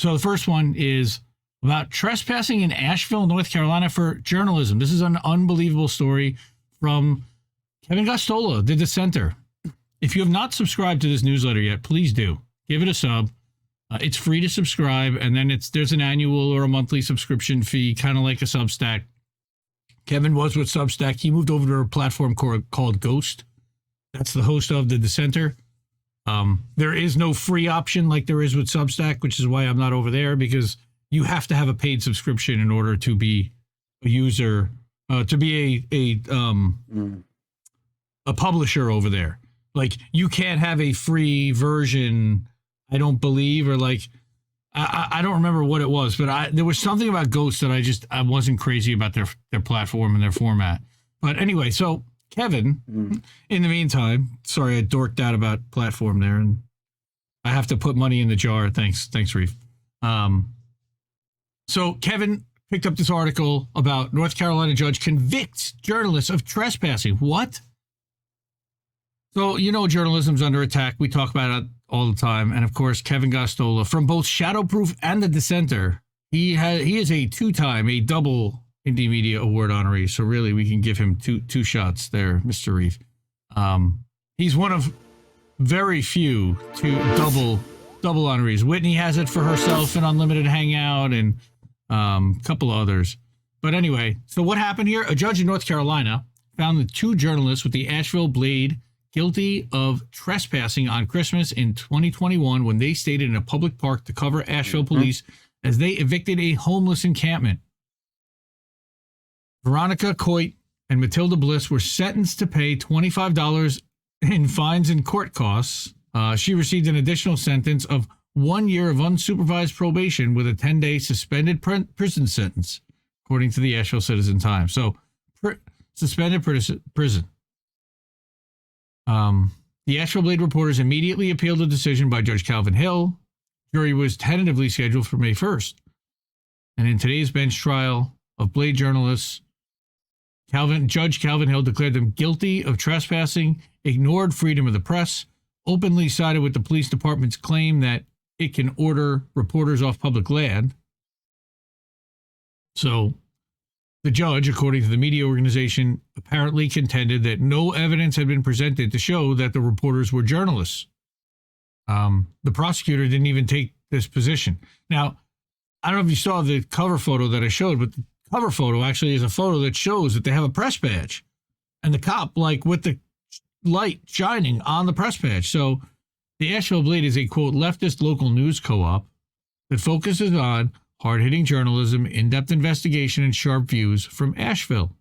So the first one is about trespassing in Asheville, North Carolina for journalism. This is an unbelievable story from Kevin Gosztola, the Dissenter. If you have not subscribed to this newsletter yet, please do. Give it a sub. It's free to subscribe, and then there's an annual or a monthly subscription fee, kind of like a Substack. Kevin was with Substack. He moved over to a platform called Ghost. That's the host of the Dissenter. There is no free option like there is with Substack, which is why I'm not over there, because you have to have a paid subscription in order to be a user, to be a publisher over there. Like, you can't have a free version, I don't believe, or like, I don't remember what it was, but there was something about Ghost that I wasn't crazy about their platform and their format. But anyway, so Kevin, in the meantime, sorry I dorked out about platform there, and I have to put money in the jar. Thanks, Reef. So Kevin picked up this article about North Carolina judge convicts journalists of trespassing. What? So, journalism's under attack. We talk about it all the time. And of course, Kevin Gosztola, from both Shadowproof and the Dissenter, he is a double Indie Media Award honoree. So really, we can give him two shots there, Mr. Reef. He's one of very few double honorees. Whitney has it for herself and Unlimited Hangout, and a couple others. But anyway, so what happened here? A judge in North Carolina found the two journalists with the Asheville Blade guilty of trespassing on Christmas in 2021 when they stayed in a public park to cover Asheville police as they evicted a homeless encampment. Veronica Coit and Matilda Bliss were sentenced to pay $25 in fines and court costs. She received an additional sentence of 1 year of unsupervised probation with a 10-day suspended prison sentence, according to the Asheville Citizen Times. So, suspended prison. The Asheville Blade reporters immediately appealed the decision by Judge Calvin Hill. Jury was tentatively scheduled for May 1st. And in today's bench trial of Blade journalists, Judge Calvin Hill declared them guilty of trespassing, ignored freedom of the press, openly sided with the police department's claim that it can order reporters off public land. So the judge, according to the media organization, apparently contended that no evidence had been presented to show that the reporters were journalists. The prosecutor didn't even take this position. Now, I don't know if you saw the cover photo that I showed, but the cover photo actually is a photo that shows that they have a press badge and the cop, like, with the light shining on the press badge. So the Asheville Blade is a, quote, leftist local news co-op that focuses on hard-hitting journalism, in-depth investigation, and sharp views from Asheville.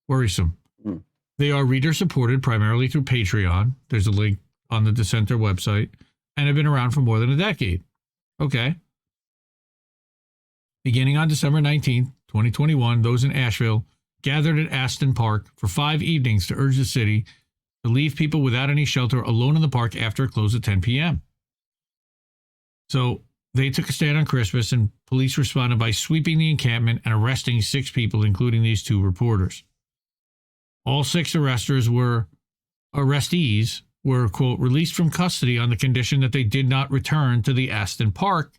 Worrisome. They are reader-supported primarily through Patreon. There's a link on the Dissenter website, and have been around for more than a decade. Okay. Beginning on December 19th, 2021, those in Asheville gathered at Aston Park for 5 evenings to urge the city to leave people without any shelter alone in the park after it closed at 10 p.m. So they took a stand on Christmas, and police responded by sweeping the encampment and arresting 6 people, including these 2 reporters. All 6 arrestees were, quote, released from custody on the condition that they did not return to the Aston Park,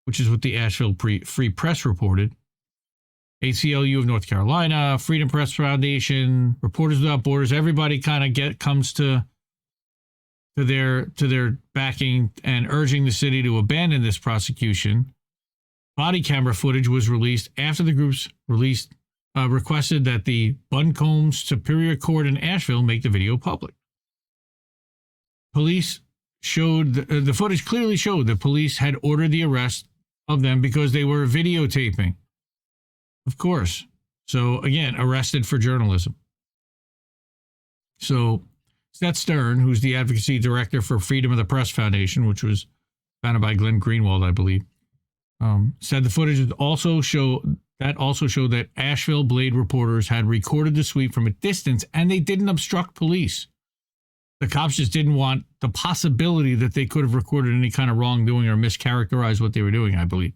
which is what the Asheville Free Press reported. ACLU of North Carolina, Freedom Press Foundation, Reporters Without Borders, everybody kind of comes to their backing and urging the city to abandon this prosecution. Body camera footage was released after the groups requested that the Buncombe Superior Court in Asheville make the video public. Police showed the footage clearly showed that police had ordered the arrest of them because they were videotaping. Of course. So again, arrested for journalism. So Seth Stern, who's the advocacy director for Freedom of the Press Foundation, which was founded by Glenn Greenwald, I believe, said the footage also showed that Asheville Blade reporters had recorded the sweep from a distance and they didn't obstruct police. The cops just didn't want the possibility that they could have recorded any kind of wrongdoing or mischaracterized what they were doing, I believe.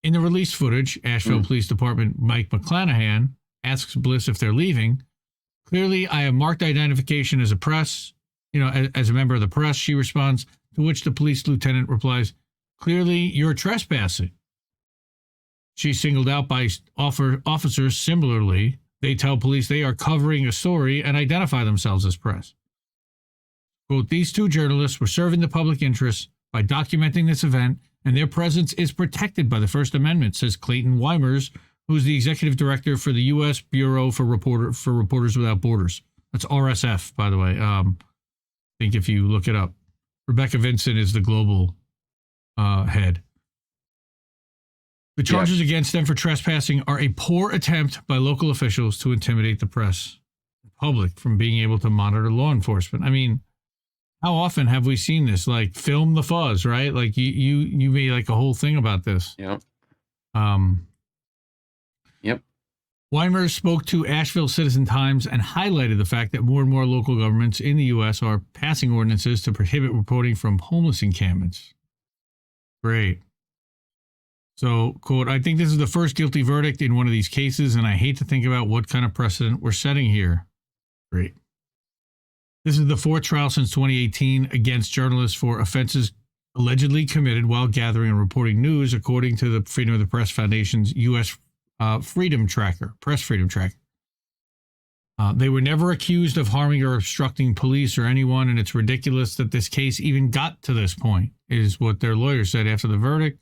In the released footage, Asheville Police Department Mike McClanahan asks Bliss if they're leaving. Clearly, I have marked identification as a press, as a member of the press, she responds, to which the police lieutenant replies, clearly you're trespassing. She's singled out by officers similarly. They tell police they are covering a story and identify themselves as press. Quote, these two journalists were serving the public interest by documenting this event, and their presence is protected by the First Amendment, says Clayton Weimers, who's the executive director for the U.S. Bureau for Reporters Without Borders. That's RSF, by the way. I think if you look it up. Rebecca Vincent is the global head. The charges against them for trespassing are a poor attempt by local officials to intimidate the press and public from being able to monitor law enforcement. I mean, how often have we seen this? Like, film the fuzz, right? Like, you made like a whole thing about this. Yep. Weimers spoke to Asheville Citizen Times and highlighted the fact that more and more local governments in the U.S. are passing ordinances to prohibit reporting from homeless encampments. Great. So, quote, I think this is the first guilty verdict in one of these cases, and I hate to think about what kind of precedent we're setting here. Great. This is the fourth trial since 2018 against journalists for offenses allegedly committed while gathering and reporting news, according to the Freedom of the Press Foundation's U.S. Freedom Tracker, Press Freedom Tracker. They were never accused of harming or obstructing police or anyone, and it's ridiculous that this case even got to this point, is what their lawyers said after the verdict.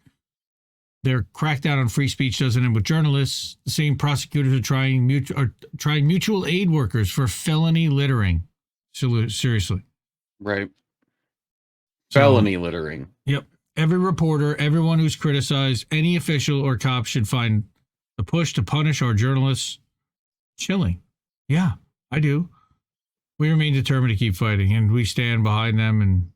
Their crackdown on free speech doesn't end with journalists. The same prosecutors are trying mutual aid workers for felony littering. Seriously. Right. Felony littering. Yep. Every reporter, everyone who's criticized any official or cop should find the push to punish our journalists chilling. Yeah, I do. We remain determined to keep fighting, and we stand behind them, and